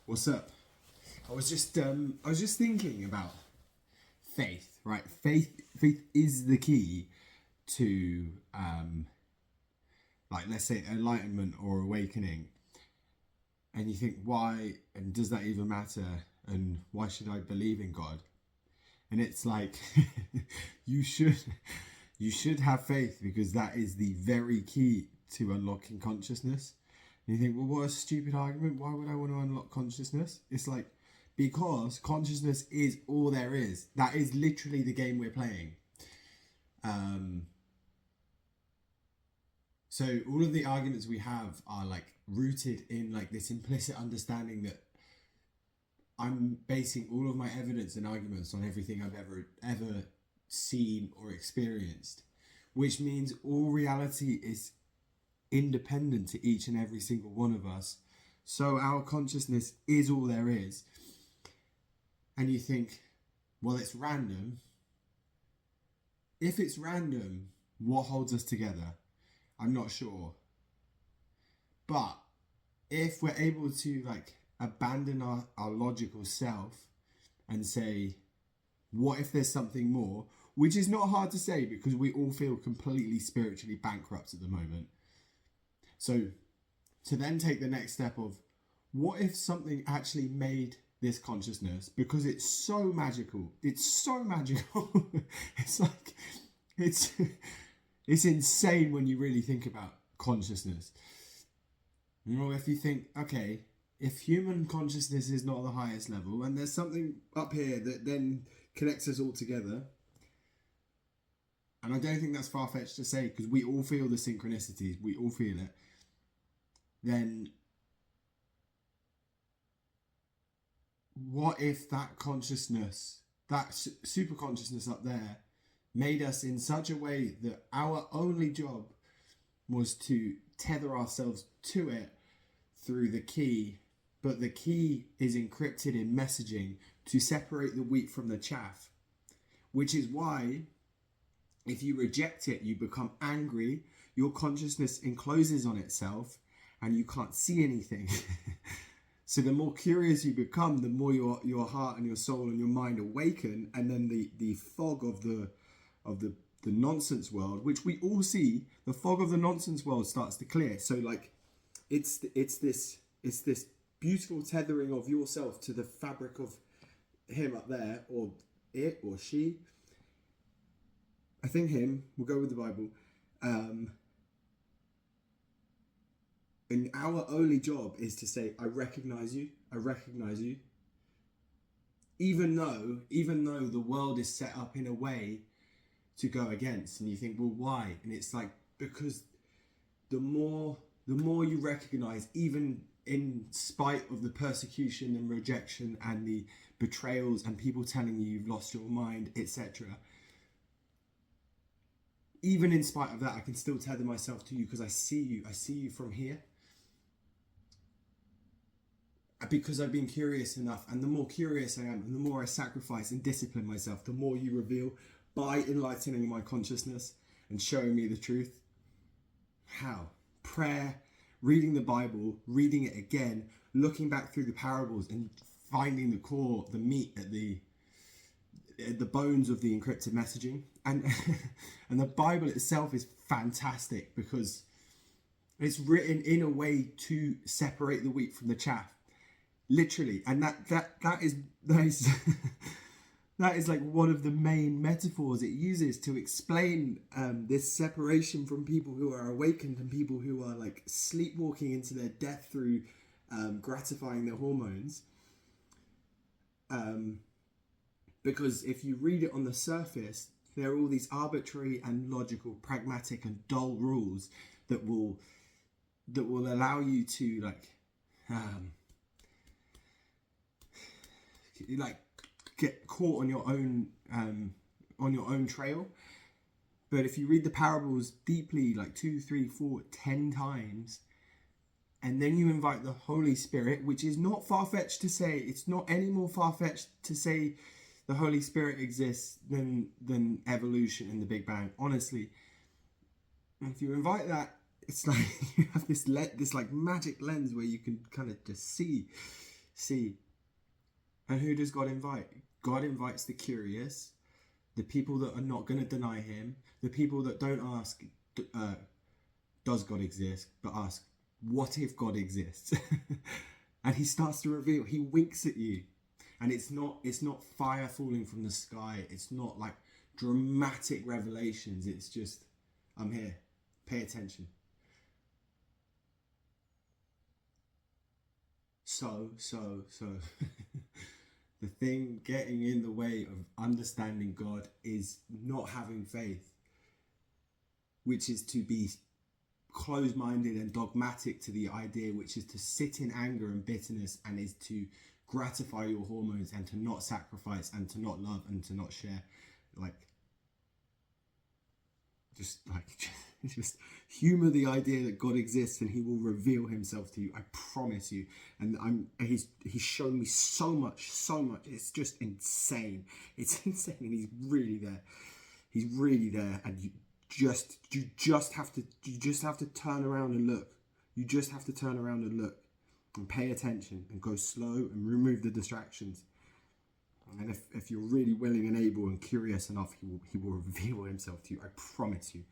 What's up? I was just thinking about faith, right? Faith is the key to like, let's say, enlightenment or awakening. And you think, why and does that even matter? And why should I believe in God? And it's like you should you should have faith, because that is the very key to unlocking consciousness. And you think, well, what a stupid argument. Why would I want to unlock consciousness? It's like, because consciousness is all there is. That is literally the game we're playing. So all of the arguments we have are like rooted in like this implicit understanding that I'm basing all of my evidence and arguments on everything I've ever seen or experienced, which means all reality is independent to each and every single one of us. So our consciousness is all there is. And you think, well, it's random. If it's random, what holds us together? I'm not sure. But if we're able to like abandon our logical self and say, what if there's something more? Which is not hard to say, because we all feel completely spiritually bankrupt at the moment. So to then take the next step of, what if something actually made this consciousness, because it's so magical. It's so magical. It's like, it's insane when you really think about consciousness. You know, if you think, okay, if human consciousness is not the highest level, and there's something up here that then connects us all together, and I don't think that's far-fetched to say, because we all feel the synchronicities, we all feel it, then what if that consciousness, that super consciousness up there, made us in such a way that our only job was to tether ourselves to it through the key, but the key is encrypted in messaging to separate the wheat from the chaff, which is why if you reject it, you become angry, your consciousness encloses on itself, and you can't see anything. So the more curious you become, the more your heart and your soul and your mind awaken, and then the fog of the nonsense world, which we all see, the fog of the nonsense world starts to clear. So like, it's this beautiful tethering of yourself to the fabric of him up there, or it or she. I think him. We'll go with the Bible. And our only job is to say, I recognize you. I recognize you. Even though the world is set up in a way to go against, and you think, well, why? And it's like, because the more you recognize, even in spite of the persecution and rejection and the betrayals and people telling you you've lost your mind, etc., even in spite of that, I can still tether myself to you, because I see you from here, because I've been curious enough. And the more curious I am, and the more I sacrifice and discipline myself, the more you reveal by enlightening my consciousness and showing me the truth. How? Prayer, reading the Bible, reading it again, looking back through the parables and finding the core, the meat at the bones of the encrypted messaging. And and the Bible itself is fantastic, because it's written in a way to separate the wheat from the chaff, literally. And that is that is like one of the main metaphors it uses to explain this separation from people who are awakened and people who are like sleepwalking into their death through gratifying their hormones. Because if you read it on the surface, there are all these arbitrary and logical, pragmatic and dull rules that will allow you to like get caught on your own trail. But if you read the parables deeply, like 2, 3, 4, 10 times, and then you invite the Holy Spirit, which is not far-fetched to say, it's not any more far-fetched to say the Holy Spirit exists than evolution and the Big Bang, honestly. And if you invite that, it's like you have this like magic lens where you can kind of just see See, and who does God invite? God invites the curious, the people that are not going to deny him, the people that don't ask, does God exist, but ask, what if God exists? And he starts to reveal, he winks at you. And it's not fire falling from the sky. It's not like dramatic revelations. It's just, I'm here. Pay attention. So, the thing getting in the way of understanding God is not having faith, which is to be closed-minded and dogmatic to the idea, which is to sit in anger and bitterness, and is to gratify your hormones and to not sacrifice and to not love and to not share. Just humor the idea that God exists and he will reveal himself to you. I promise you. And he's shown me so much. It's just insane. It's insane. And he's really there. And you just have to turn around and look. You just have to turn around and look and pay attention and go slow and remove the distractions. And if you're really willing and able and curious enough, he will reveal himself to you. I promise you.